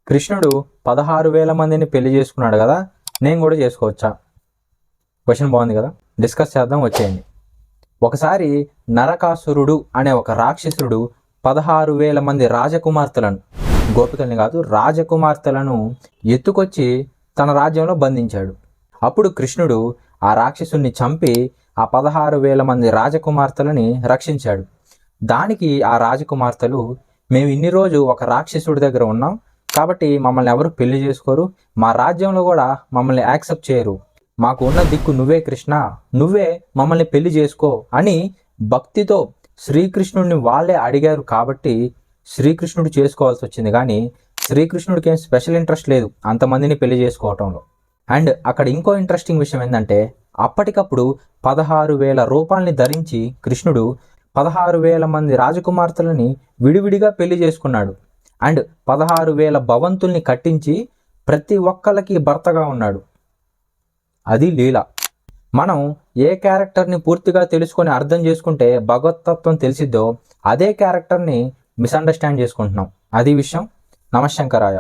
కృష్ణుడు 16,000 మందిని పెళ్లి చేసుకున్నాడు కదా, నేను కూడా చేసుకోవచ్చా? క్వశ్చన్ బాగుంది కదా, డిస్కస్ చేద్దాం, వచ్చేయండి. ఒకసారి నరకాసురుడు అనే ఒక రాక్షసుడు 16,000 మంది రాజకుమార్తెలను, గోపికల్ని కాదు రాజకుమార్తెలను ఎత్తుకొచ్చి తన రాజ్యంలో బంధించాడు. అప్పుడు కృష్ణుడు ఆ రాక్షసుని చంపి ఆ 16,000 మంది రాజకుమార్తెలని రక్షించాడు. దానికి ఆ రాజకుమార్తెలు, మేము ఇన్ని రోజు ఒక రాక్షసుడి దగ్గర ఉన్నాం కాబట్టి మమ్మల్ని ఎవరు పెళ్లి చేసుకోరు, మా రాజ్యంలో కూడా మమ్మల్ని యాక్సెప్ట్ చేయరు, మాకు ఉన్న దిక్కు నువ్వే కృష్ణ, నువ్వే మమ్మల్ని పెళ్లి చేసుకో అని భక్తితో శ్రీకృష్ణుడిని వాళ్ళే అడిగారు. కాబట్టి శ్రీకృష్ణుడు చేసుకోవాల్సి వచ్చింది. కానీ శ్రీకృష్ణుడికి ఏం స్పెషల్ ఇంట్రెస్ట్ లేదు అంతమందిని పెళ్లి చేసుకోవటంలో. అండ్ అక్కడ ఇంకో ఇంట్రెస్టింగ్ విషయం ఏంటంటే, అప్పటికప్పుడు 16,000 రూపాయలని ధరించి కృష్ణుడు 16,000 మంది రాజకుమార్తెలని విడివిడిగా పెళ్లి చేసుకున్నాడు. అండ్ 16,000 భవంతుల్ని కట్టించి ప్రతి ఒక్కళ్ళకి భర్తగా ఉన్నాడు. అది లీల. మనం ఏ క్యారెక్టర్ని పూర్తిగా తెలుసుకొని అర్థం చేసుకుంటే భగవతత్వం తెలిసిద్దో అదే క్యారెక్టర్ని మిస్అండర్స్టాండ్ చేసుకుంటున్నాం. అది విషయం. నమశంకరాయ.